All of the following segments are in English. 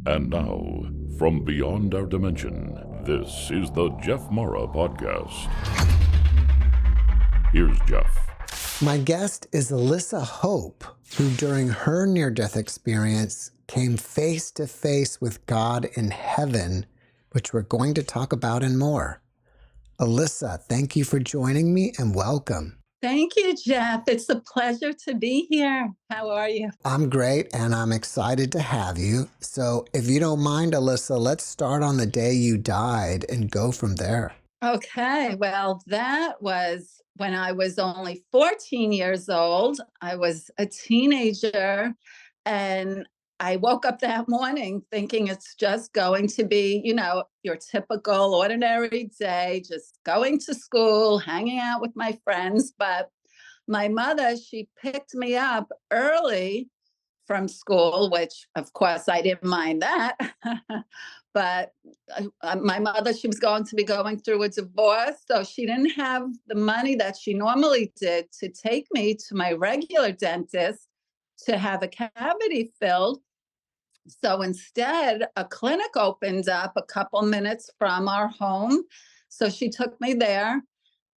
And now, from beyond our dimension, this is the JeffMara podcast. Here's Jeff. My guest is Elissa Hope, who during her near-death experience came face to face with God in heaven, which we're going to talk about and more. Elissa, thank you for joining me and welcome. Thank you, Jeff. It's a pleasure to be here. How are you? I'm great, and I'm excited to have you. So if you don't mind, Elissa, let's start on the day you died and go from there. Okay, well, that was when I was only 14 years old. I was a teenager, and I woke up that morning thinking it's just going to be, your typical ordinary day, just going to school, hanging out with my friends. But my mother, she picked me up early from school, which of course I didn't mind that. But my mother, she was going to be going through a divorce, so she didn't have the money that she normally did to take me to my regular dentist to have a cavity filled. So instead, a clinic opened up a couple minutes from our home. So she took me there,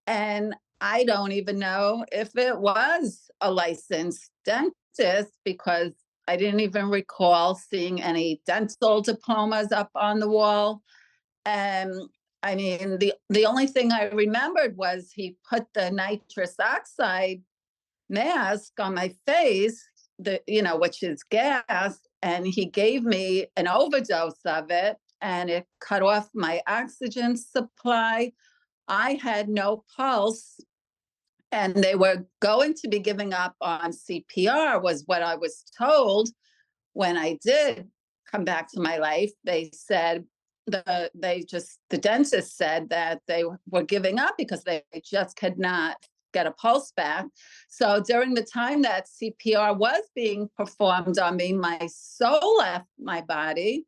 and I don't even know if it was a licensed dentist because I didn't even recall seeing any dental diplomas up on the wall. And I mean, the only thing I remembered was he put the nitrous oxide mask on my face, which is gas, and he gave me an overdose of it, and it cut off my oxygen supply. I had no pulse, and they were going to be giving up on CPR, was what I was told. When I did come back to my life, they said the dentist said that they were giving up because they just could not get a pulse back. So during the time that CPR was being performed on me, my soul left my body,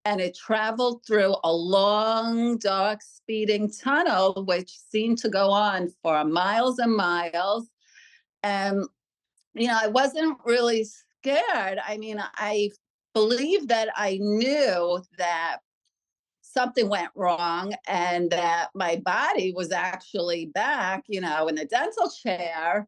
and it traveled through a long, dark, speeding tunnel, which seemed to go on for miles and miles. And, I wasn't really scared. I mean, I believe that I knew that something went wrong and that my body was actually back, in the dental chair.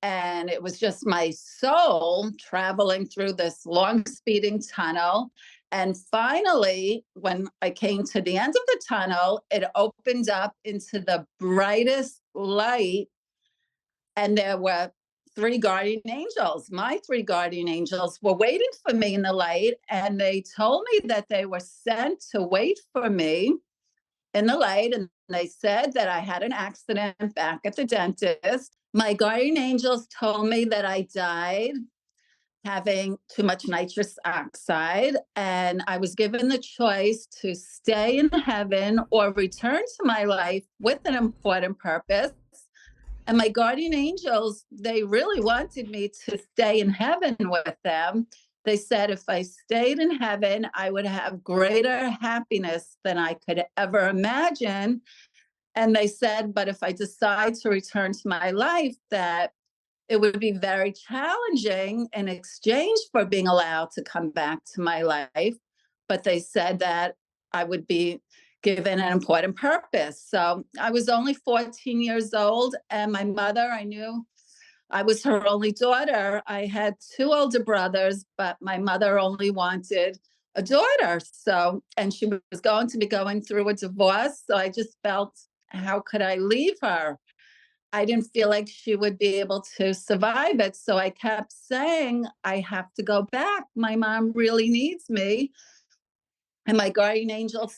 And it was just my soul traveling through this long speeding tunnel. And finally, when I came to the end of the tunnel, it opened up into the brightest light. And there were three guardian angels. My three guardian angels were waiting for me in the light. And they told me that they were sent to wait for me in the light. And they said that I had an accident back at the dentist. My guardian angels told me that I died having too much nitrous oxide, and I was given the choice to stay in heaven or return to my life with an important purpose. And my guardian angels, they really wanted me to stay in heaven with them. They said if I stayed in heaven, I would have greater happiness than I could ever imagine. And they said, but if I decide to return to my life, that it would be very challenging in exchange for being allowed to come back to my life. But they said that I would be given an important purpose. So I was only 14 years old, and my mother, I knew I was her only daughter. I had two older brothers, but my mother only wanted a daughter. So, and she was going to be going through a divorce. So I just felt, how could I leave her? I didn't feel like she would be able to survive it. So I kept saying, I have to go back. My mom really needs me. And my guardian angel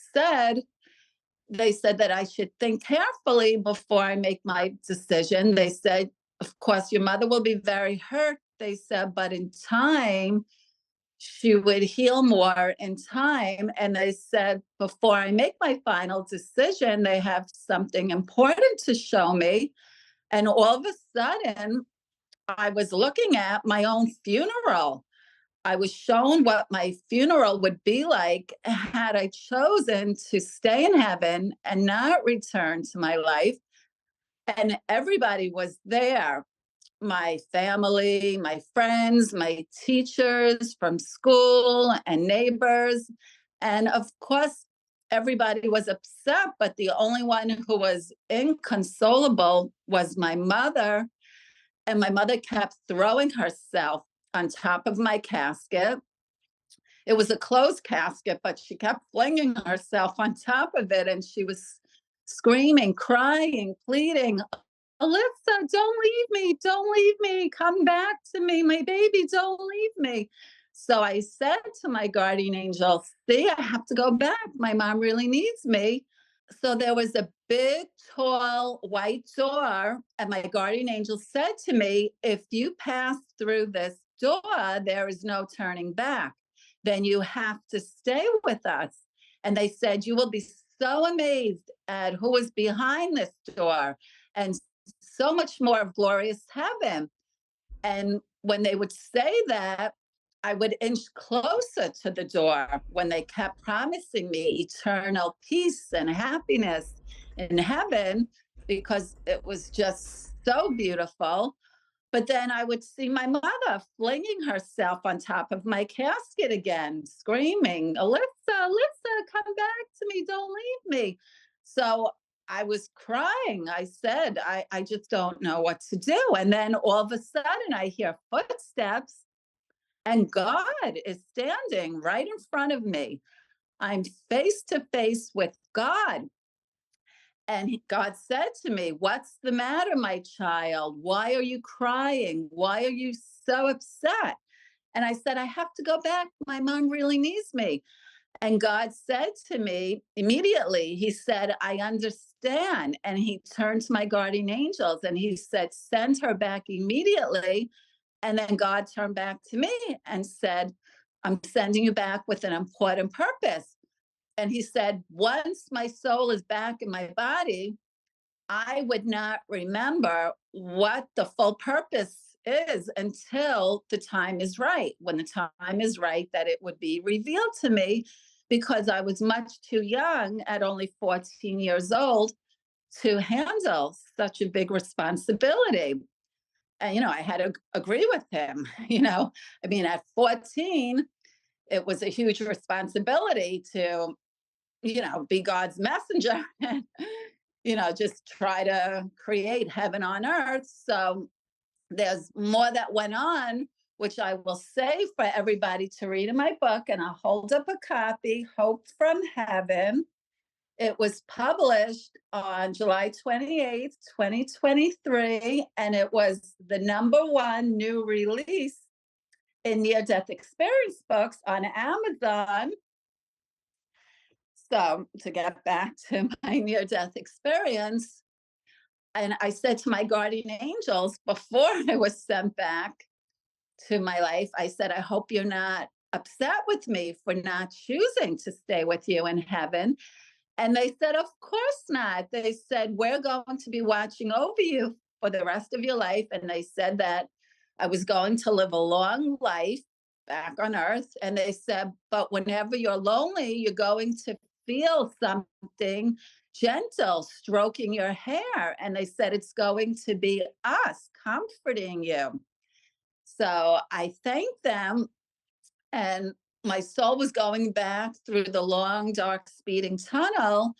they said that I should think carefully before I make my decision. They said, of course, your mother will be very hurt. They said, but in time, she would heal more in time. And they said, before I make my final decision, they have something important to show me. And all of a sudden, I was looking at my own funeral. I was shown what my funeral would be like had I chosen to stay in heaven and not return to my life. And everybody was there. my family, my friends, my teachers from school and neighbors. And of course, everybody was upset, but the only one who was inconsolable was my mother. And my mother kept throwing herself on top of my casket. It was a closed casket, but she kept flinging herself on top of it. And she was screaming, crying, pleading, Elissa, don't leave me. Don't leave me. Come back to me. My baby, don't leave me. So I said to my guardian angel, see, I have to go back. My mom really needs me. So there was a big, tall, white door. And my guardian angel said to me, if you pass through this door, there is no turning back. Then you have to stay with us. And they said, you will be so amazed at who is behind this door and so much more of glorious heaven. And when they would say that, I would inch closer to the door when they kept promising me eternal peace and happiness in heaven, because it was just so beautiful. But then I would see my mother flinging herself on top of my casket again, screaming, Elissa, Elissa, come back to me. Don't leave me. So I was crying. I said, I just don't know what to do. And then all of a sudden I hear footsteps and God is standing right in front of me. I'm face to face with God. And God said to me, what's the matter, my child? Why are you crying? Why are you so upset? And I said, I have to go back. My mom really needs me. And God said to me immediately, he said, I understand. And he turned to my guardian angels and he said, send her back immediately. And then God turned back to me and said, I'm sending you back with an important purpose. And he said, once my soul is back in my body, I would not remember what the full purpose is until the time is right. When the time is right, that it would be revealed to me, because I was much too young at only 14 years old to handle such a big responsibility. And, I had to agree with him. I mean, at 14, it was a huge responsibility to be God's messenger and, just try to create heaven on earth. So there's more that went on, which I will say for everybody to read in my book. And I'll hold up a copy, Hope from Heaven. It was published on July 28th, 2023. And it was the #1 new release in near-death experience books on Amazon. So to get back to my near-death experience, and I said to my guardian angels before I was sent back to my life, I said, I hope you're not upset with me for not choosing to stay with you in heaven. And they said, of course not. They said, we're going to be watching over you for the rest of your life. And they said that I was going to live a long life back on earth. And they said, but whenever you're lonely, you're going to feel something gentle stroking your hair. And they said, it's going to be us comforting you. So I thanked them, and my soul was going back through the long, dark, speeding tunnel.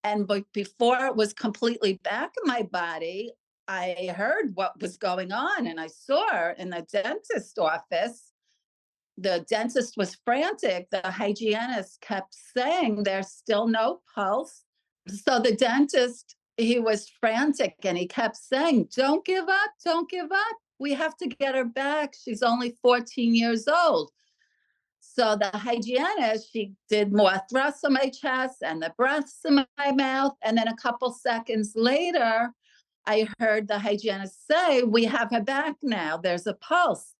And before it was completely back in my body, I heard what was going on, and I saw in the dentist office. The dentist was frantic. The hygienist kept saying there's still no pulse. So the dentist, he was frantic and he kept saying, don't give up, don't give up. We have to get her back. She's only 14 years old. So the hygienist, she did more thrusts on my chest and the breaths in my mouth. And then a couple seconds later, I heard the hygienist say, we have her back now. There's a pulse.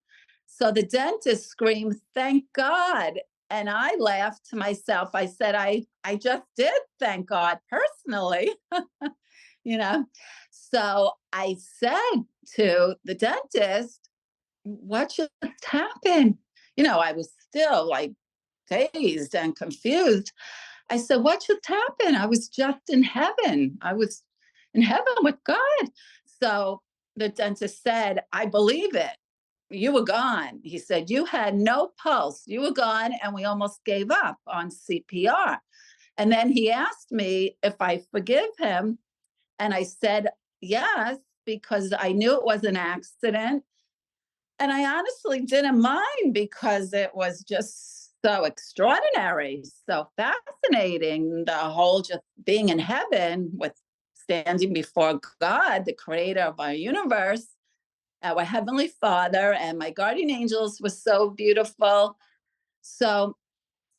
So the dentist screamed, thank God. And I laughed to myself. I said, I just did thank God personally, So I said to the dentist, what just happened? I was still like dazed and confused. I said, what just happened? I was just in heaven. I was in heaven with God. So the dentist said, I believe it. You were gone. He said, you had no pulse. You were gone. And we almost gave up on CPR. And then he asked me if I forgive him. And I said, yes, because I knew it was an accident. And I honestly didn't mind because it was just so extraordinary, so fascinating. The whole just being in heaven with standing before God, the creator of our universe, our Heavenly Father, and my guardian angels was so beautiful. So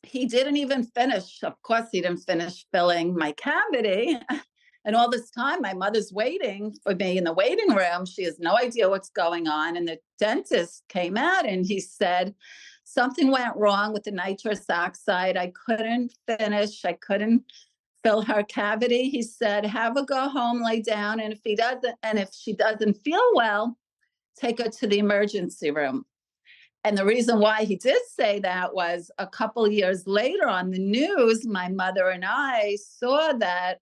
he didn't even finish. Of course, he didn't finish filling my cavity. And all this time, my mother's waiting for me in the waiting room. She has no idea what's going on. And the dentist came out and he said, something went wrong with the nitrous oxide. I couldn't finish. I couldn't fill her cavity. He said, have her go home, lay down. And if she doesn't feel well, take her to the emergency room. And the reason why he did say that was a couple of years later on the news, my mother and I saw that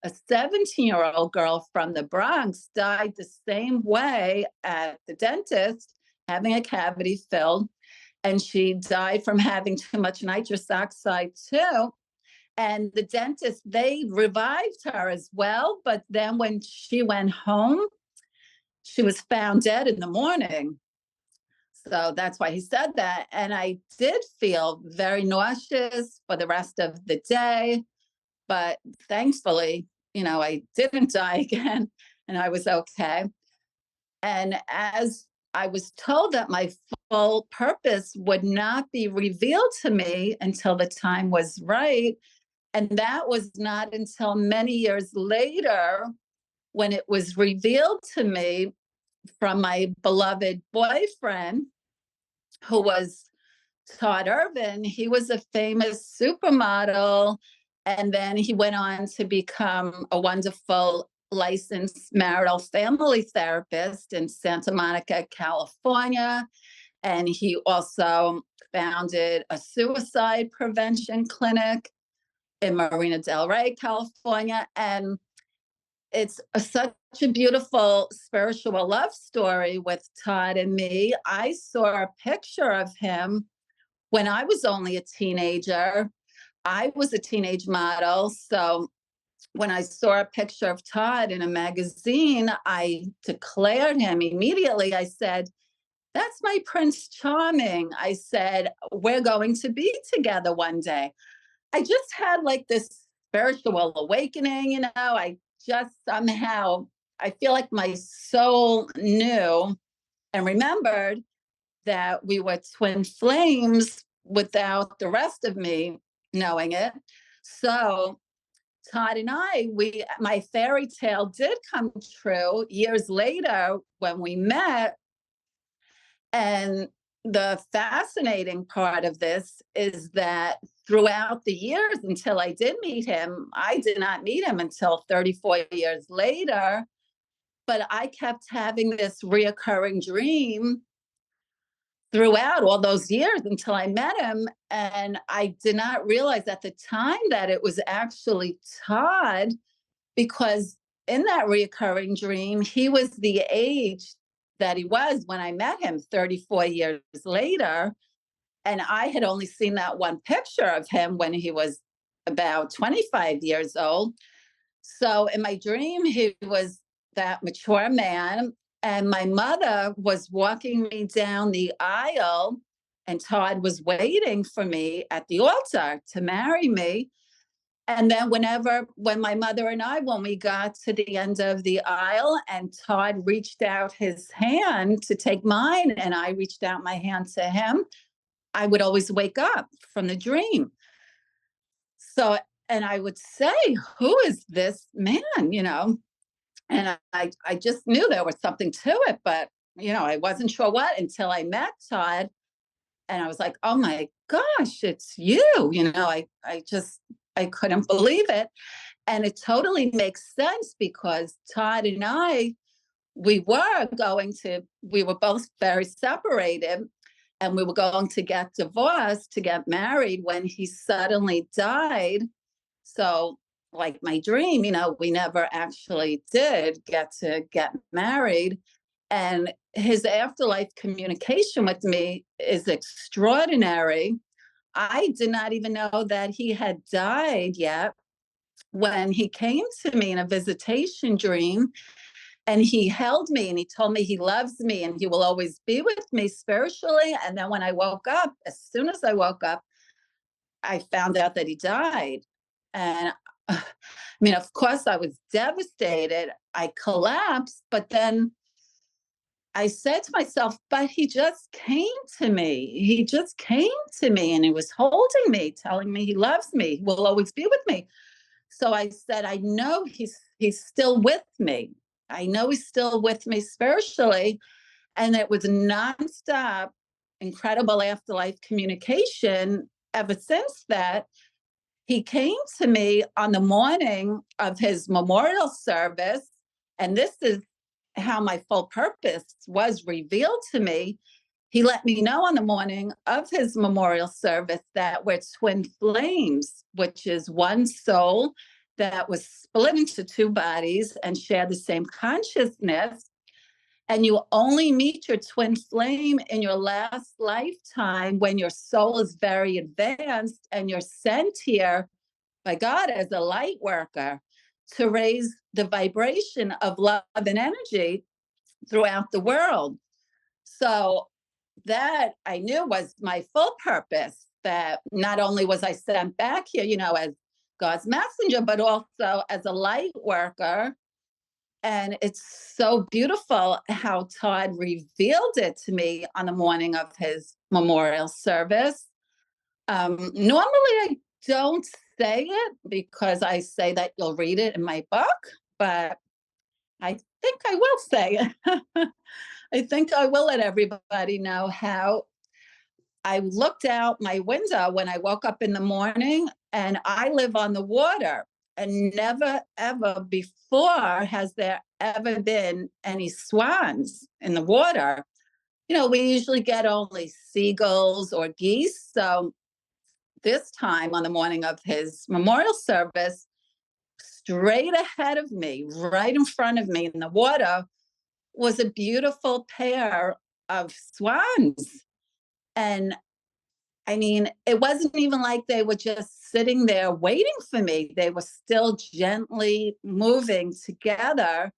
a 17-year-old girl from the Bronx died the same way at the dentist, having a cavity filled. And she died from having too much nitrous oxide too. And the dentist, they revived her as well. But then when she went home, she was found dead in the morning. So that's why he said that. And I did feel very nauseous for the rest of the day. But thankfully, I didn't die again and I was okay. And as I was told that my full purpose would not be revealed to me until the time was right. And that was not until many years later when it was revealed to me from my beloved boyfriend, who was Todd Irvin. He was a famous supermodel. And then he went on to become a wonderful licensed marital family therapist in Santa Monica, California. And he also founded a suicide prevention clinic in Marina Del Rey, California. And it's such a beautiful spiritual love story with Todd and me. I saw a picture of him when I was only a teenager. I was a teenage model. So when I saw a picture of Todd in a magazine, I declared him immediately. I said, that's my Prince Charming. I said, we're going to be together one day. I just had like this spiritual awakening, I just somehow, I feel like my soul knew and remembered that we were twin flames without the rest of me knowing it. So Todd and my fairy tale did come true years later when we met. And the fascinating part of this is that throughout the years until I did meet him, I did not meet him until 34 years later, but I kept having this reoccurring dream throughout all those years until I met him. And I did not realize at the time that it was actually Todd, because in that reoccurring dream, he was the age that he was when I met him 34 years later. And I had only seen that one picture of him when he was about 25 years old. So in my dream, he was that mature man. And my mother was walking me down the aisle, and Todd was waiting for me at the altar to marry me. And then when my mother and when we got to the end of the aisle and Todd reached out his hand to take mine and I reached out my hand to him, I would always wake up from the dream. So, and I would say, who is this man, And I just knew there was something to it, but, I wasn't sure what until I met Todd. And I was like, oh my gosh, it's you. I couldn't believe it. And it totally makes sense because Todd and we were both very separated and we were going to get divorced to get married when he suddenly died. So like my dream. We never actually did get married. And his afterlife communication with me is extraordinary. I did not even know that he had died yet when he came to me in a visitation dream, and he held me and he told me he loves me and he will always be with me spiritually. And then when I woke up, as soon as I woke up, I found out that he died. And I mean, of course, I was devastated. I collapsed, but then I said to myself, but he just came to me. He just came to me and he was holding me, telling me he loves me, he will always be with me. So I said, I know he's still with me. I know he's still with me spiritually. And it was nonstop, incredible afterlife communication ever since that. He came to me on the morning of his memorial service, and this is how my full purpose was revealed to me. He let me know on the morning of his memorial service that we're twin flames, which is one soul that was split into two bodies and share the same consciousness. And you only meet your twin flame in your last lifetime when your soul is very advanced and you're sent here by God as a light worker to raise the vibration of love and energy throughout the world. So that I knew was my full purpose, that not only was I sent back here, as God's messenger, but also as a light worker. And it's so beautiful how Todd revealed it to me on the morning of his memorial service. Normally, I don't say it because I say that you'll read it in my book, but I think I will say it. I think I will let everybody know how I looked out my window when I woke up in the morning, and I live on the water. And never, ever before has there ever been any swans in the water. We usually get only seagulls or geese. So this time on the morning of his memorial service, straight ahead of me, right in front of me in the water, was a beautiful pair of swans. And I mean, it wasn't even like they were just sitting there waiting for me. They were still gently moving together.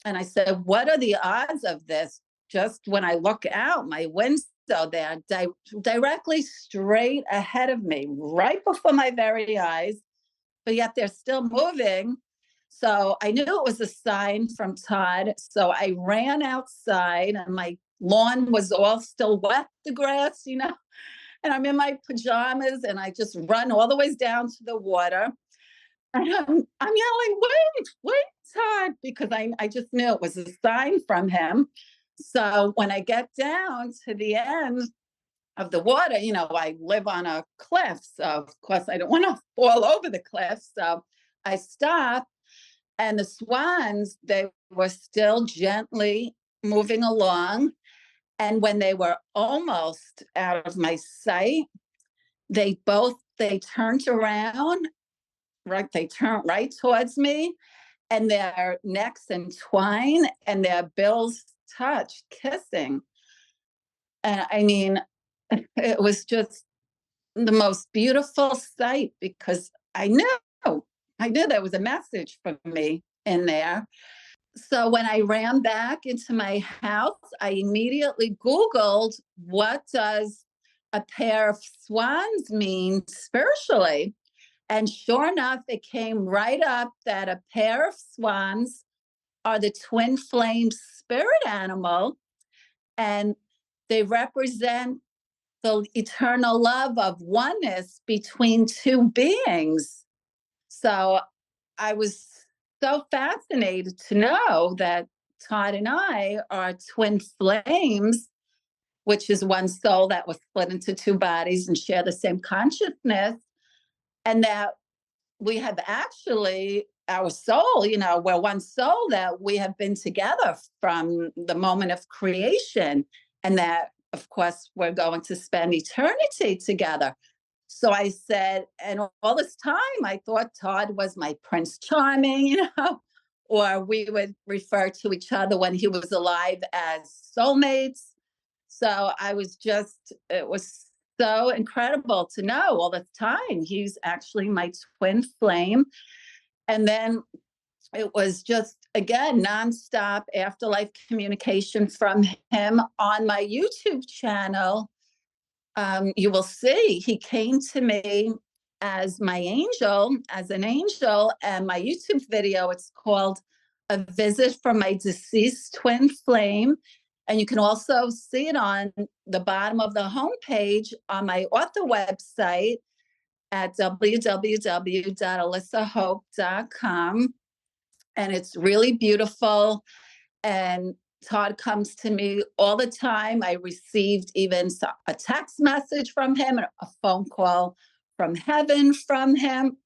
And I said, what are the odds of this? Just when I look out my window, they're directly straight ahead of me, right before my very eyes, but yet they're still moving. So I knew it was a sign from Todd. So I ran outside, and my lawn was all still wet, the grass, and I'm in my pajamas, and I just run all the way down to the water. And I'm yelling, wait, Todd, because I just knew it was a sign from him. So when I get down to the end of the water, I live on a cliff. So of course I don't want to fall over the cliff. So I stop, and the swans, they were still gently moving along. And when they were almost out of my sight, they turned around, right? They turned right towards me, and their necks entwine and their bills touched, kissing. And I mean, it was just the most beautiful sight, because I knew there was a message for me in there. So when I ran back into my house, I immediately Googled, what does a pair of swans mean spiritually? And sure enough, it came right up that a pair of swans are the twin flame spirit animal, and they represent the eternal love of oneness between two beings. So I was so fascinated to know that Todd and I are twin flames, which is one soul that was split into two bodies and share the same consciousness. And that we have actually, our soul, we're one soul, that we have been together from the moment of creation. And that, of course, we're going to spend eternity together. So I said, and all this time I thought Todd was my Prince Charming, or we would refer to each other when he was alive as soulmates. So it was so incredible to know all the time he's actually my twin flame. And then it was just, again, nonstop afterlife communication from him on my YouTube channel. You will see he came to me as an angel, and my YouTube video, it's called A Visit from My Deceased Twin Flame. And you can also see it on the bottom of the homepage on my author website at www.elissahope.com. And it's really beautiful. And Todd comes to me all the time. I received even a text message from him, a phone call from heaven from him.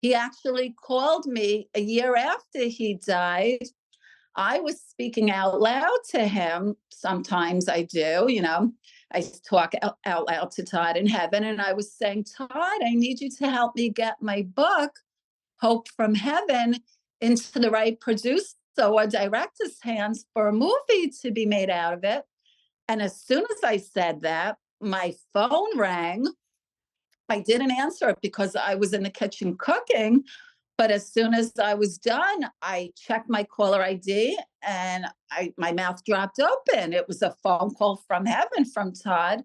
He actually called me a year after he died. I was speaking out loud to him. Sometimes I do, I talk out loud to Todd in heaven. And I was saying, Todd, I need you to help me get my book, Hope from Heaven, into the right producer or director's hands for a movie to be made out of it. And as soon as I said that, my phone rang. I didn't answer it because I was in the kitchen cooking. But as soon as I was done, I checked my caller ID and my mouth dropped open. It was a phone call from heaven from Todd.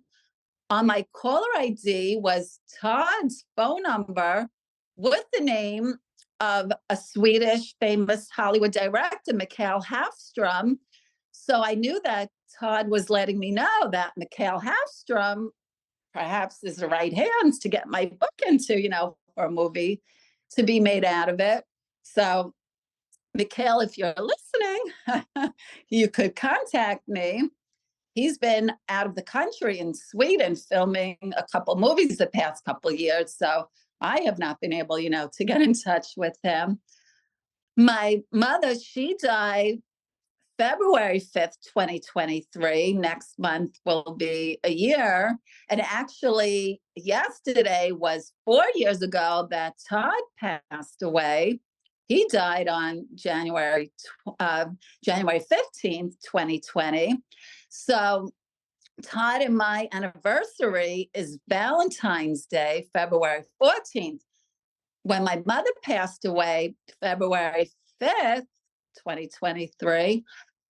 On my caller ID was Todd's phone number with the name of a Swedish famous Hollywood director, Mikael Hafstrom. So I knew that Todd was letting me know that Mikael Hafstrom perhaps is the right hands to get my book into, for a movie to be made out of it. So, Mikael, if you're listening, you could contact me. He's been out of the country in Sweden filming a couple movies the past couple of years. So I have not been able, to get in touch with him. My mother, she died February 5th, 2023. Next month will be a year. And actually, yesterday was 4 years ago that Todd passed away. He died on January 15th, 2020. So Todd and my anniversary is Valentine's Day, February 14th. When my mother passed away, February 5th, 2023,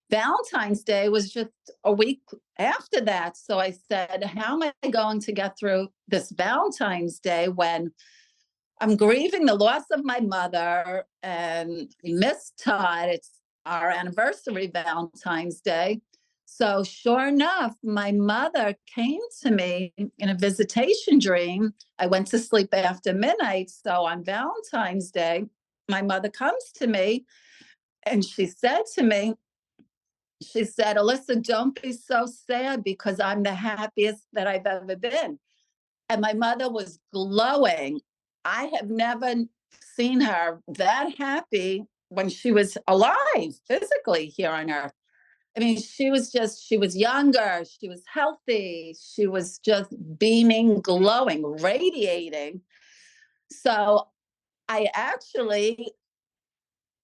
Valentine's Day was just a week after that. So I said, how am I going to get through this Valentine's Day when I'm grieving the loss of my mother and we miss Todd? It's our anniversary, Valentine's Day. So sure enough, my mother came to me in a visitation dream. I went to sleep after midnight. So on Valentine's Day, my mother comes to me and she said to me, Elissa, don't be so sad because I'm the happiest that I've ever been. And my mother was glowing. I have never seen her that happy when she was alive, physically here on earth. I mean, she was younger, she was healthy, she was just beaming, glowing, radiating. So I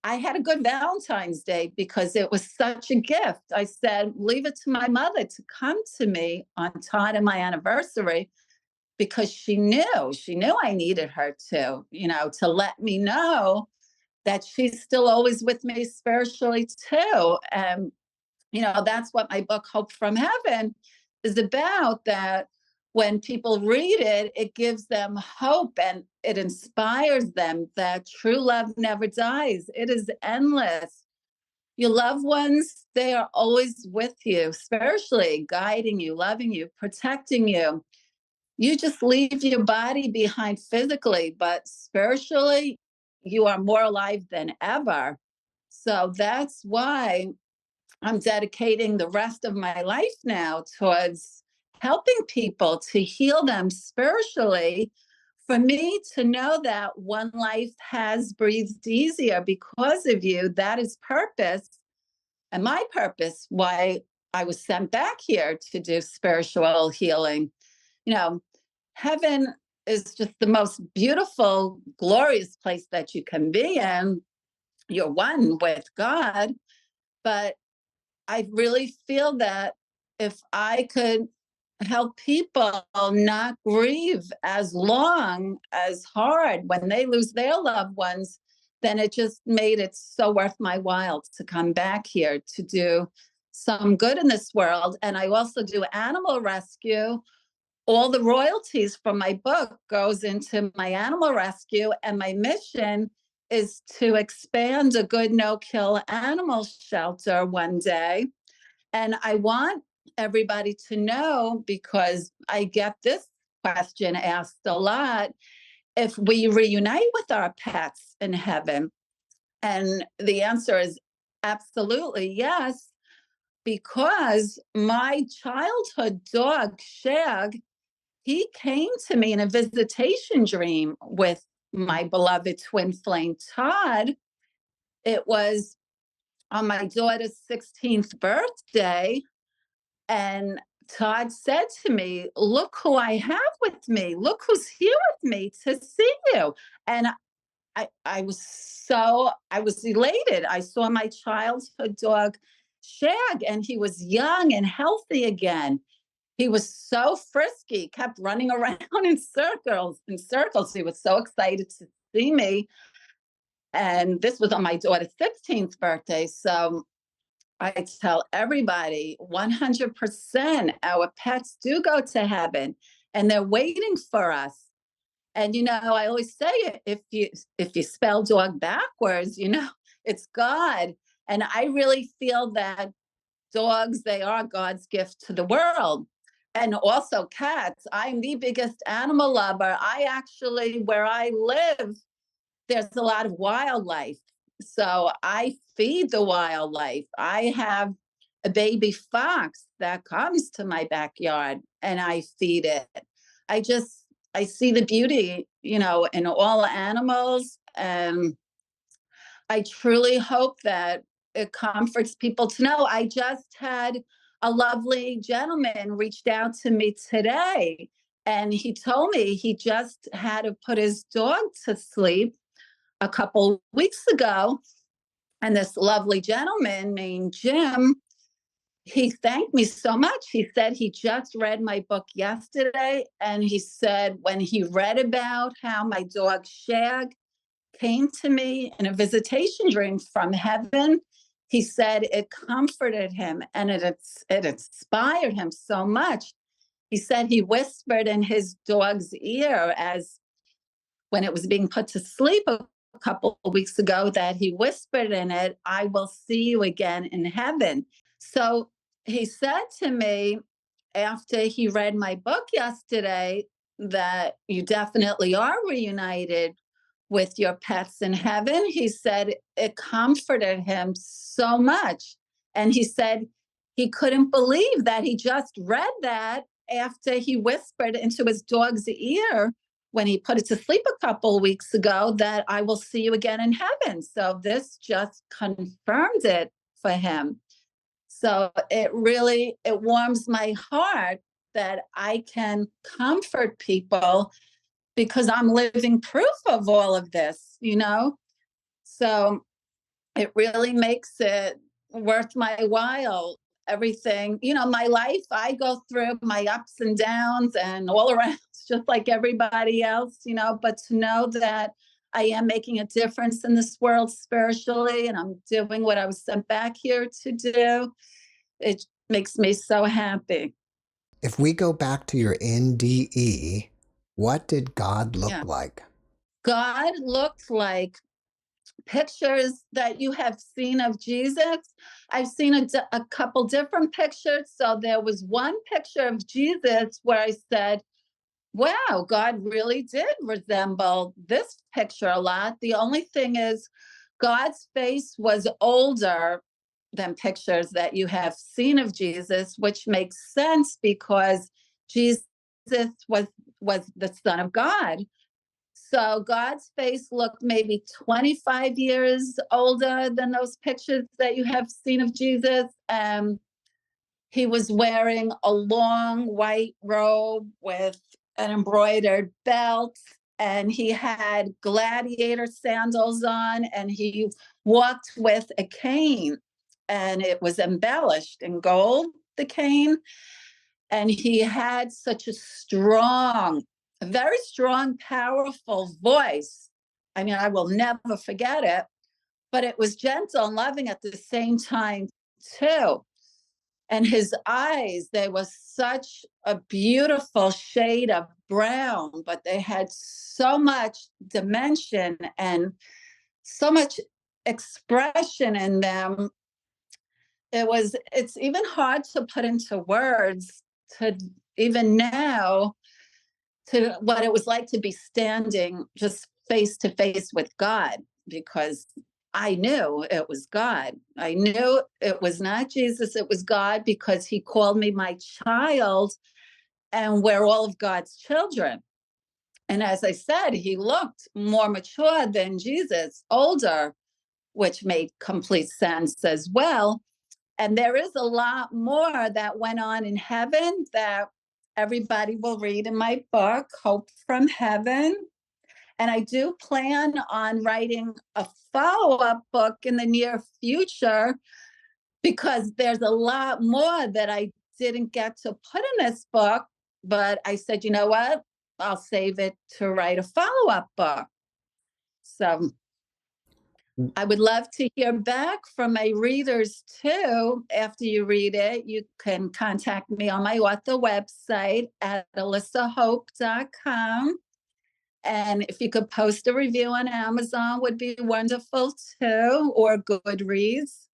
had a good Valentine's Day because it was such a gift. I said, leave it to my mother to come to me on Todd and my anniversary because she knew I needed her to let me know that she's still always with me spiritually too. And that's what my book, Hope from Heaven, is about, that when people read it, it gives them hope and it inspires them that true love never dies. It is endless. Your loved ones, they are always with you, spiritually, guiding you, loving you, protecting you. You just leave your body behind physically, but spiritually, you are more alive than ever. So that's why I'm dedicating the rest of my life now towards helping people to heal them spiritually. For me to know that one life has breathed easier because of you, that is purpose. And my purpose, why I was sent back here to do spiritual healing. Heaven is just the most beautiful, glorious place that you can be in. You're one with God. But I really feel that if I could help people not grieve as long, as hard when they lose their loved ones, then it just made it so worth my while to come back here to do some good in this world. And I also do animal rescue. All the royalties from my book goes into my animal rescue, and my mission is to expand a good no-kill animal shelter one day. And I want everybody to know, because I get this question asked a lot, if we reunite with our pets in heaven. And the answer is absolutely yes, because my childhood dog, Shag, he came to me in a visitation dream with my beloved twin flame, Todd. It was on my daughter's 16th birthday. And Todd said to me, "Look who I have with me. Look who's here with me to see you." And I was elated. I saw my childhood dog, Shag, and he was young and healthy again. He was so frisky, kept running around in circles, in circles. He was so excited to see me. And this was on my daughter's 16th birthday. So I tell everybody 100% our pets do go to heaven, and they're waiting for us. And I always say, if you spell dog backwards, it's God. And I really feel that dogs, they are God's gift to the world. And also cats. I'm the biggest animal lover. I actually, where I live, there's a lot of wildlife. So I feed the wildlife. I have a baby fox that comes to my backyard and I feed it. I see the beauty, in all animals. And I truly hope that it comforts people to know. I just had a lovely gentleman reached out to me today, and he told me he just had to put his dog to sleep a couple weeks ago. And this lovely gentleman named Jim, he thanked me so much. He said he just read my book yesterday. And he said when he read about how my dog Shag came to me in a visitation dream from heaven, he said it comforted him and it inspired him so much. He said he whispered in his dog's ear as when it was being put to sleep a couple of weeks ago, that he whispered in it, "I will see you again in heaven." So he said to me after he read my book yesterday that you definitely are reunited with your pets in heaven. He said it comforted him so much. And he said he couldn't believe that he just read that after he whispered into his dog's ear when he put it to sleep a couple of weeks ago that I will see you again in heaven. So this just confirmed it for him. So it warms my heart that I can comfort people because I'm living proof of all of this. So it really makes it worth my while. Everything, my life, I go through my ups and downs and all around, just like everybody else, but to know that I am making a difference in this world spiritually, and I'm doing what I was sent back here to do, it makes me so happy. If we go back to your NDE, what did God look like? God looked like pictures that you have seen of Jesus. I've seen a couple different pictures. So there was one picture of Jesus where I said, wow, God really did resemble this picture a lot. The only thing is, God's face was older than pictures that you have seen of Jesus, which makes sense because Jesus was the Son of God. So God's face looked maybe 25 years older than those pictures that you have seen of Jesus. He was wearing a long white robe with an embroidered belt, and he had gladiator sandals on, and he walked with a cane, and it was embellished in gold, the cane. And he had such a strong, a very strong, powerful voice. I mean, I will never forget it, but it was gentle and loving at the same time, too. And his eyes, they were such a beautiful shade of brown, but they had so much dimension and so much expression in them. It's even hard to put into words, to even now, to what it was like to be standing just face to face with God, because I knew it was God. I knew it was not Jesus, it was God, because he called me my child, and we're all of God's children. And as I said, he looked more mature than Jesus, older, which made complete sense as well. And there is a lot more that went on in heaven that everybody will read in my book, Hope from Heaven. And I do plan on writing a follow-up book in the near future, because there's a lot more that I didn't get to put in this book. But I said, you know what? I'll save it to write a follow-up book. So I would love to hear back from my readers too. After you read it, you can contact me on my author website at elissahope.com. And if you could post a review on Amazon would be wonderful too, or Goodreads.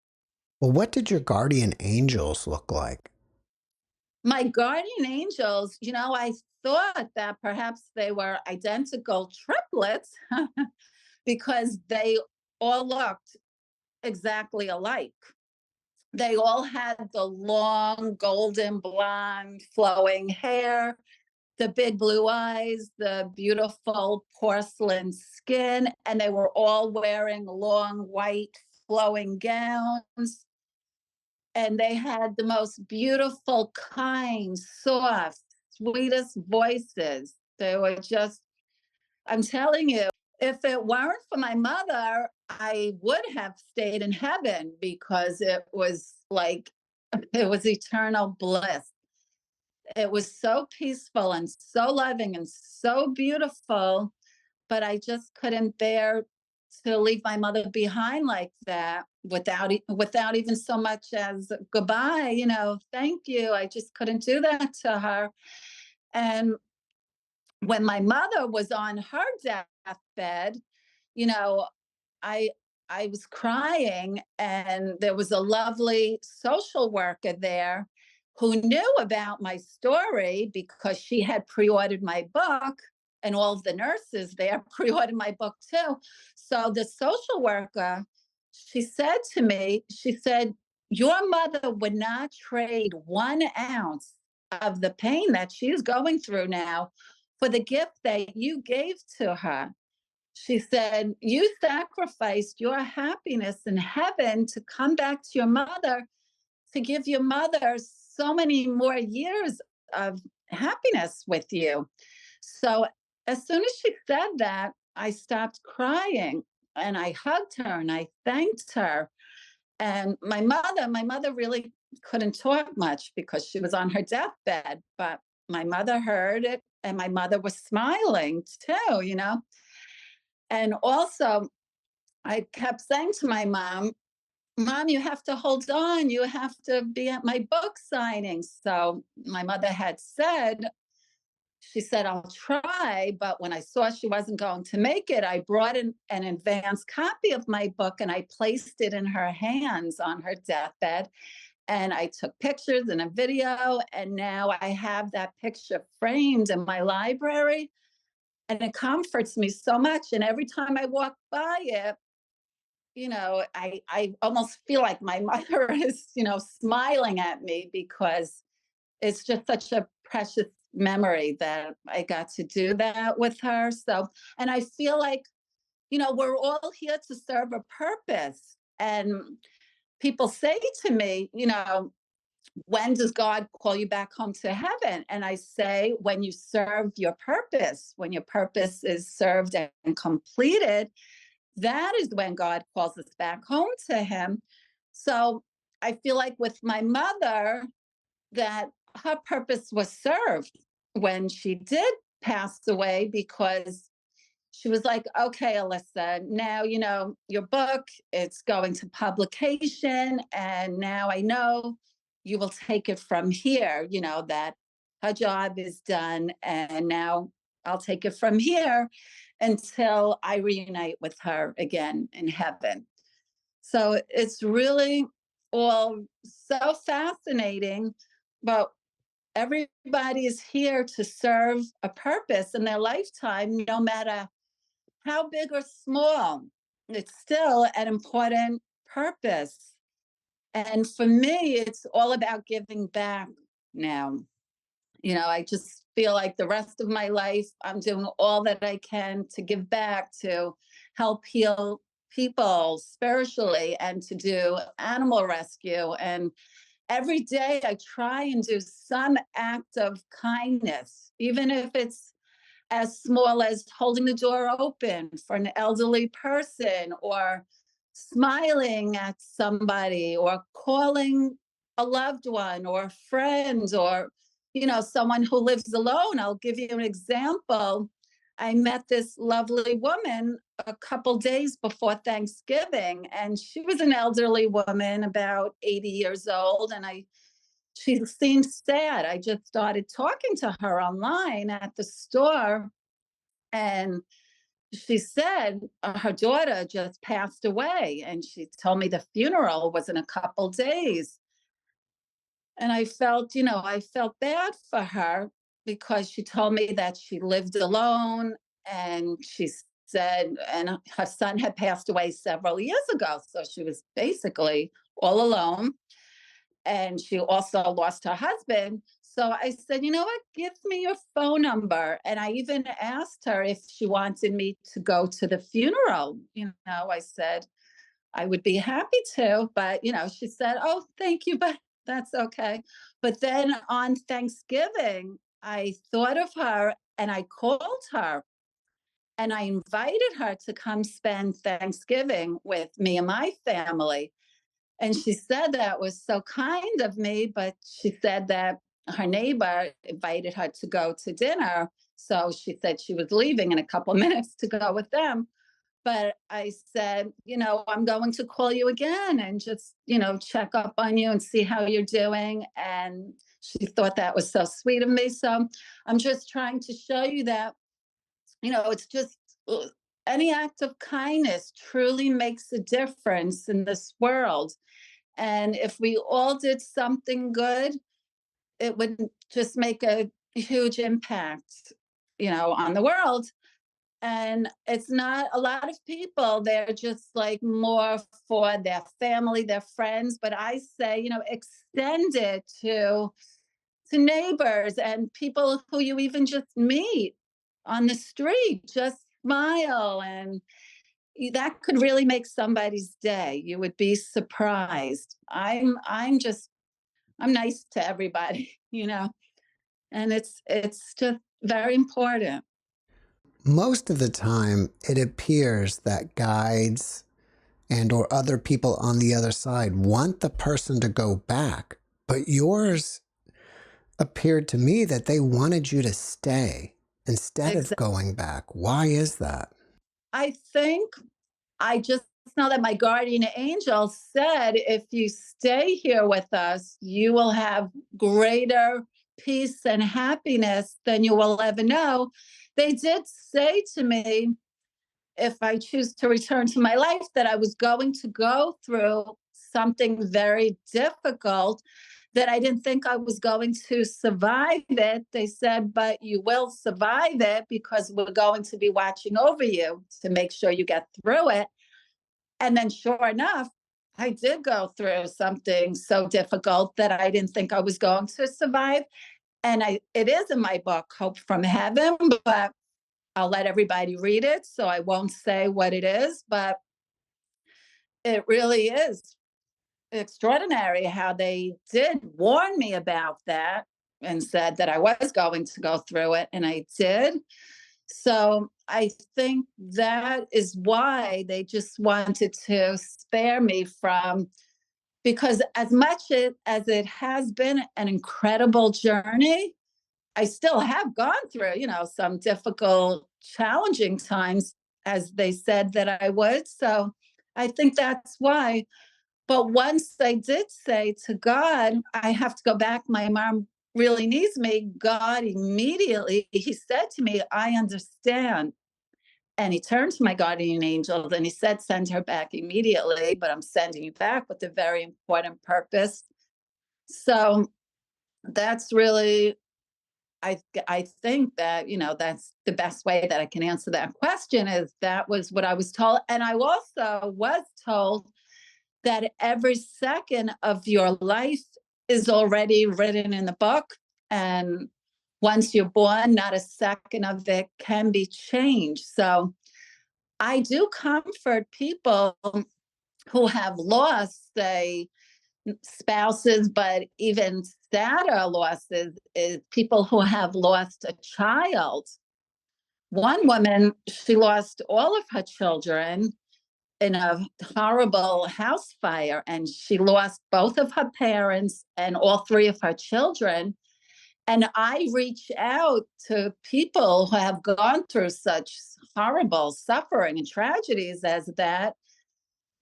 Well, what did your guardian angels look like? My guardian angels, I thought that perhaps they were identical triplets because they all looked exactly alike. They all had the long, golden blonde, flowing hair, the big blue eyes, the beautiful porcelain skin, and they were all wearing long, white, flowing gowns. And they had the most beautiful, kind, soft, sweetest voices. They were just, I'm telling you, if it weren't for my mother, I would have stayed in heaven, because it was like, it was eternal bliss. It was so peaceful and so loving and so beautiful, but I just couldn't bear to leave my mother behind like that, without even so much as goodbye, thank you. I just couldn't do that to her. And when my mother was on her deathbed, you know, I I was crying, and there was a lovely social worker there who knew about my story, because she had pre-ordered my book, and all of the nurses there pre-ordered my book too. So the social worker, she said to me, she said, your mother would not trade 1 ounce of the pain that she's going through now for the gift that you gave to her. She said, you sacrificed your happiness in heaven to come back to your mother, to give your mother so many more years of happiness with you. So as soon as she said that, I stopped crying, and I hugged her and I thanked her. And my mother really couldn't talk much because she was on her deathbed, but my mother heard it, and my mother was smiling too. And also, I kept saying to my mom, Mom, you have to hold on. You have to be at my book signing. So my mother had said, she said, I'll try. But when I saw she wasn't going to make it, I brought in an advanced copy of my book, and I placed it in her hands on her deathbed. And I took pictures and a video. And now I have that picture framed in my library. And it comforts me so much. And every time I walk by it, I almost feel like my mother is, smiling at me, because it's just such a precious memory that I got to do that with her. So, and I feel like, we're all here to serve a purpose. And people say to me, when does God call you back home to heaven? And I say, when you serve your purpose, when your purpose is served and completed, that is when God calls us back home to him. So I feel like with my mother, that her purpose was served when she did pass away, because she was like, okay, Elissa, now, your book, it's going to publication. And now I know you will take it from here, that her job is done. And now I'll take it from here until I reunite with her again in heaven. So it's really all so fascinating. But everybody is here to serve a purpose in their lifetime, no matter how big or small. It's still an important purpose. And for me, it's all about giving back now. I just feel like the rest of my life, I'm doing all that I can to give back, to help heal people spiritually, and to do animal rescue. And every day I try and do some act of kindness, even if it's as small as holding the door open for an elderly person, or smiling at somebody, or calling a loved one or a friend, or someone who lives alone. I'll give you an example. I met this lovely woman a couple days before Thanksgiving, and she was an elderly woman, about 80 years old, and she seemed sad. I just started talking to her online at the store, and she said her daughter just passed away, and she told me the funeral was in a couple days. And I felt bad for her, because she told me that she lived alone, and she said, and her son had passed away several years ago. So she was basically all alone. And she also lost her husband. So I said, you know what, give me your phone number. And I even asked her if she wanted me to go to the funeral. I said, I would be happy to, but she said, oh, thank you, but that's okay. But then on Thanksgiving, I thought of her, and I called her, and I invited her to come spend Thanksgiving with me and my family. And she said that was so kind of me, but she said that her neighbor invited her to go to dinner. So she said she was leaving in a couple of minutes to go with them. But I said, I'm going to call you again and just, check up on you and see how you're doing. And she thought that was so sweet of me. So I'm just trying to show you that, it's just any act of kindness truly makes a difference in this world. And if we all did something good, it would just make a huge impact, on the world. And it's not a lot of people, they're just like more for their family, their friends. But I say, extend it to neighbors and people who you even just meet on the street. Just smile, and that could really make somebody's day. You would be surprised. I'm nice to everybody, and it's just very important. Most of the time, it appears that guides and or other people on the other side want the person to go back, but yours appeared to me that they wanted you to stay instead of Exactly. going back. Why is that? I think I just know that my guardian angel said, if you stay here with us, you will have greater peace and happiness than you will ever know. They did say to me, if I choose to return to my life, that I was going to go through something very difficult, that I didn't think I was going to survive it. They said, but you will survive it, because we're going to be watching over you to make sure you get through it. And then sure enough, I did go through something so difficult that I didn't think I was going to survive. And it is in my book, Hope from Heaven, but I'll let everybody read it, so I won't say what it is, but it really is. extraordinary how they did warn me about that and said that I was going to go through it, and I did. So I think that is why they just wanted to spare me from, because as much as it has been an incredible journey, I still have gone through, some difficult, challenging times, as they said that I would. So I think that's why. But once I did say to God, I have to go back, my mom really needs me, God immediately, he said to me, I understand. And he turned to my guardian angel and he said, send her back immediately, but I'm sending you back with a very important purpose. So that's really, I think that, that's the best way that I can answer that question, is that was what I was told. And I also was told that every second of your life is already written in the book. And once you're born, not a second of it can be changed. So I do comfort people who have lost, say, spouses, but even sadder losses is people who have lost a child. One woman, she lost all of her children in a horrible house fire, and she lost both of her parents and all three of her children. And I reach out to people who have gone through such horrible suffering and tragedies as that,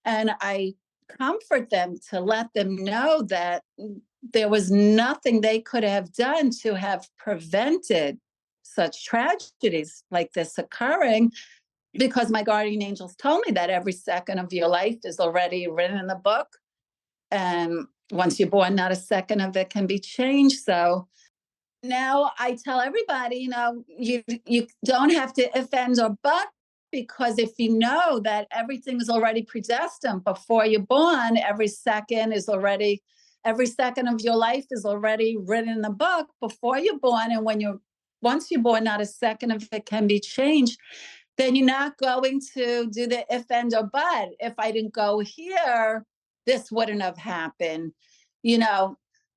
and I comfort them to let them know that there was nothing they could have done to have prevented such tragedies like this occurring, because my guardian angels told me that every second of your life is already written in the book. And once you're born, not a second of it can be changed. So now I tell everybody, you don't have to if, and, or but, because if you know that everything is already predestined before you're born, every second of your life is already written in the book before you're born. And once you're born, not a second of it can be changed. Then you're not going to do the if, and, or but. If I didn't go here, this wouldn't have happened,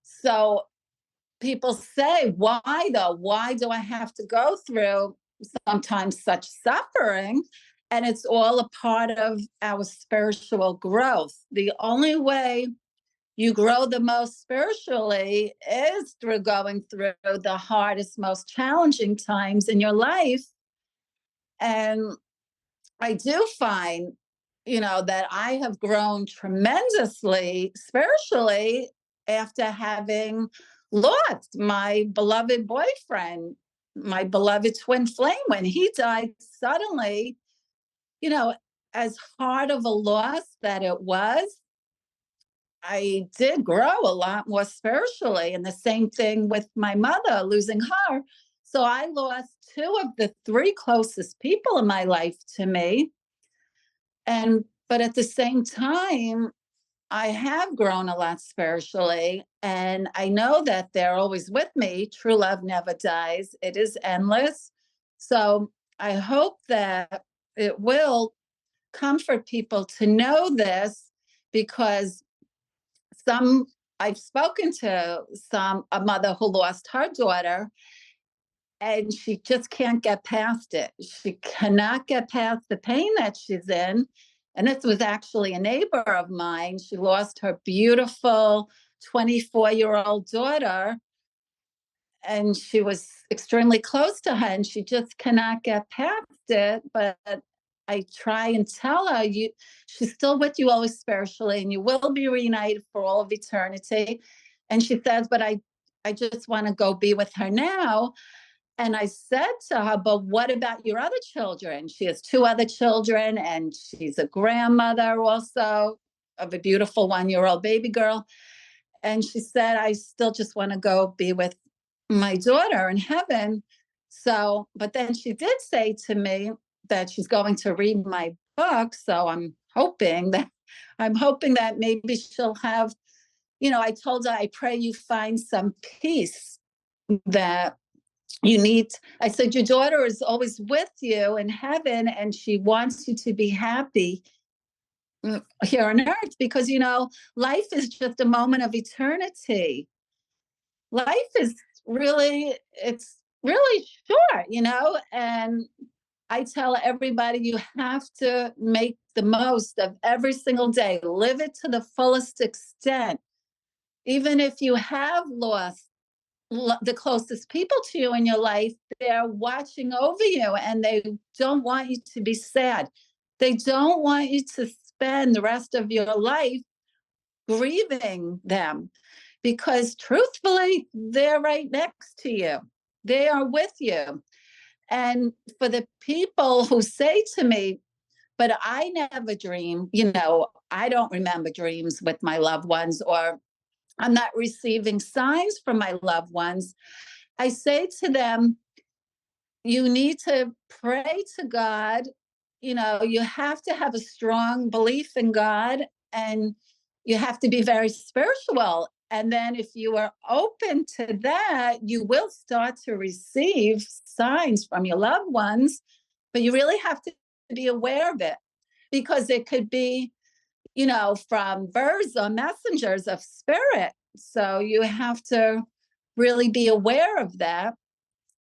So people say, why though? Why do I have to go through sometimes such suffering? And it's all a part of our spiritual growth. The only way you grow the most spiritually is through going through the hardest, most challenging times in your life. And I do find, that I have grown tremendously spiritually after having lost my beloved boyfriend, my beloved twin flame, when he died suddenly. you know, as hard of a loss that it was, I did grow a lot more spiritually. And the same thing with my mother, losing her. So I lost two of the three closest people in my life to me. But at the same time, I have grown a lot spiritually, and I know that they're always with me. True love never dies. It is endless. So I hope that it will comfort people to know this, because some I've spoken to a mother who lost her daughter, and she just can't get past it. She cannot get past the pain that she's in. And this was actually a neighbor of mine. She lost her beautiful 24-year-old daughter, and she was extremely close to her, and she just cannot get past it. But I try and tell her, she's still with you always spiritually, and you will be reunited for all of eternity. And she says, but I just want to go be with her now. And I said to her, but what about your other children? She has two other children, and she's a grandmother also of a beautiful 1-year-old baby girl. And she said, I still just want to go be with my daughter in heaven. So, but then she did say to me that she's going to read my book. So I'm hoping that maybe she'll have, I told her, I pray you find some peace that you need. I said, your daughter is always with you in heaven, and she wants you to be happy. here on earth, because, life is just a moment of eternity. Life is it's really short, and I tell everybody you have to make the most of every single day, live it to the fullest extent. Even if you have lost the closest people to you in your life, they're watching over you and they don't want you to be sad. They don't want you to spend the rest of your life grieving them, because truthfully, they're right next to you. They are with you. And for the people who say to me, but I never dream, I don't remember dreams with my loved ones, or I'm not receiving signs from my loved ones, I say to them, you need to pray to God. You have to have a strong belief in God, and you have to be very spiritual. And then if you are open to that, you will start to receive signs from your loved ones, but you really have to be aware of it, because it could be, from birds or messengers of spirit. So you have to really be aware of that.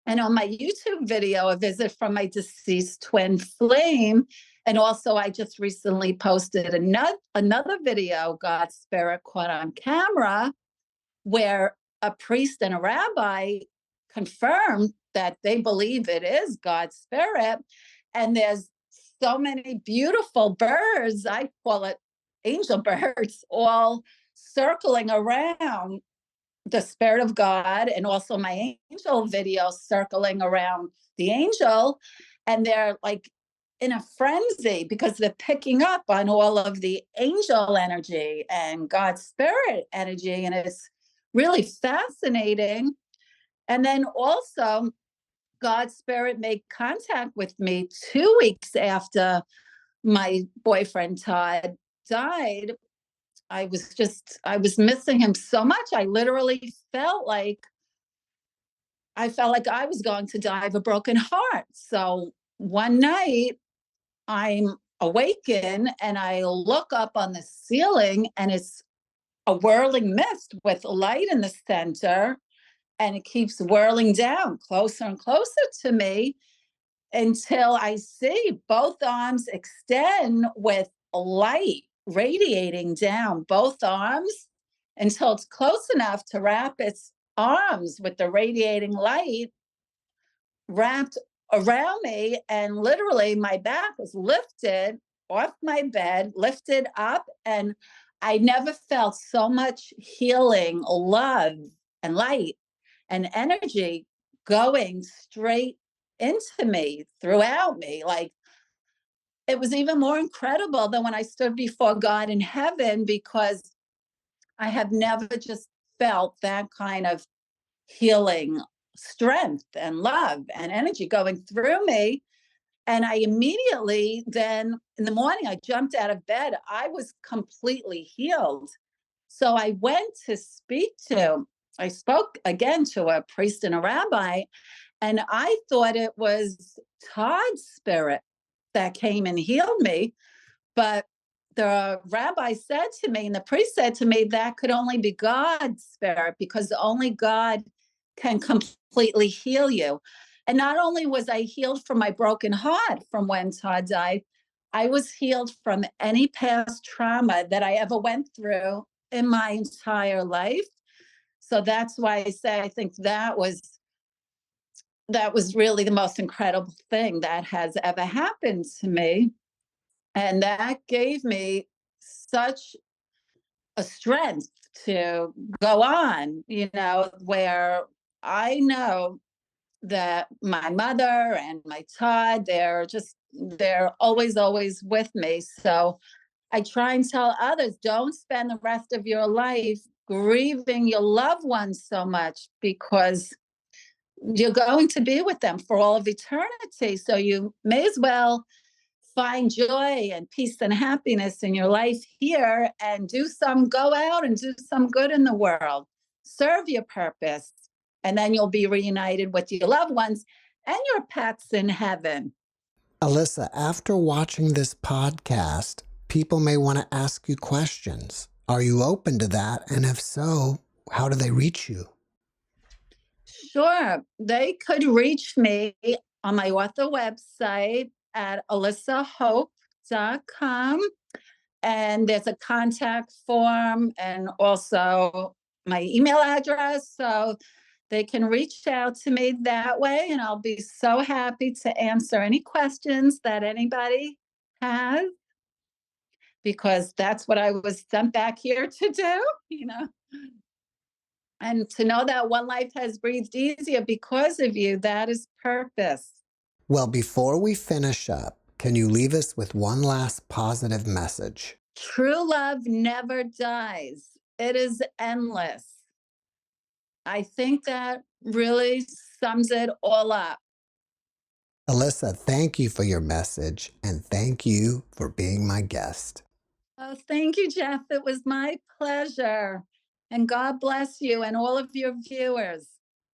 And on my YouTube video, a visit from my deceased twin flame. And also, I just recently posted another video, God's Spirit Caught on Camera, where a priest and a rabbi confirmed that they believe it is God's Spirit. And there's so many beautiful birds, I call it angel birds, all circling around the Spirit of God, and also my angel video circling around the angel. And they're like in a frenzy because they're picking up on all of the angel energy and God's Spirit energy. And it's really fascinating. And then also, God's Spirit made contact with me 2 weeks after my boyfriend Todd died. I was missing him so much. I literally felt like I was going to die of a broken heart. So one night I'm awakened and I look up on the ceiling, and it's a whirling mist with light in the center, and it keeps whirling down closer and closer to me, until I see both arms extend with light radiating down both arms, until it's close enough to wrap its arms with the radiating light wrapped around me. And literally, my back was lifted off my bed, lifted up, and I never felt so much healing, love, and light and energy going straight into me, throughout me. Like, it was even more incredible than when I stood before God in heaven, because I have never just felt that kind of healing strength and love and energy going through me. And I immediately, then in the morning, I jumped out of bed. I was completely healed. So I spoke again to a priest and a rabbi, and I thought it was Todd's spirit that came and healed me. But the rabbi said to me, and the priest said to me, that could only be God's spirit, because only God can completely heal you. And not only was I healed from my broken heart from when Todd died, I was healed from any past trauma that I ever went through in my entire life. So that's why I say I think that was really the most incredible thing that has ever happened to me. And that gave me such a strength to go on, where I know that my mother and my Todd, they're always, always with me. So I try and tell others, don't spend the rest of your life grieving your loved ones so much, because you're going to be with them for all of eternity. So you may as well find joy and peace and happiness in your life here, and go out and do some good in the world, serve your purpose, and then you'll be reunited with your loved ones and your pets in heaven. Elissa, after watching this podcast, people may want to ask you questions. Are you open to that? And if so, how do they reach you? Sure. They could reach me on my author website at elissahope.com. And there's a contact form and also my email address. So they can reach out to me that way. And I'll be so happy to answer any questions that anybody has, because that's what I was sent back here to do. And to know that one life has breathed easier because of you, that is purpose. Well, before we finish up, can you leave us with one last positive message? True love never dies. It is endless. I think that really sums it all up. Elissa, thank you for your message, and thank you for being my guest. Oh, thank you, Jeff. It was my pleasure. And God bless you and all of your viewers.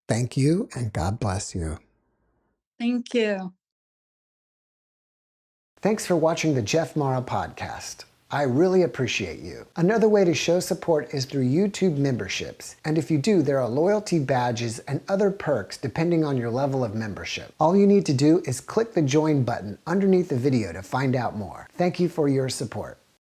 Thank you, and God bless you. Thank you. Thanks for watching the JeffMara podcast. I really appreciate you. Another way to show support is through YouTube memberships. And if you do, there are loyalty badges and other perks depending on your level of membership. All you need to do is click the join button underneath the video to find out more. Thank you for your support.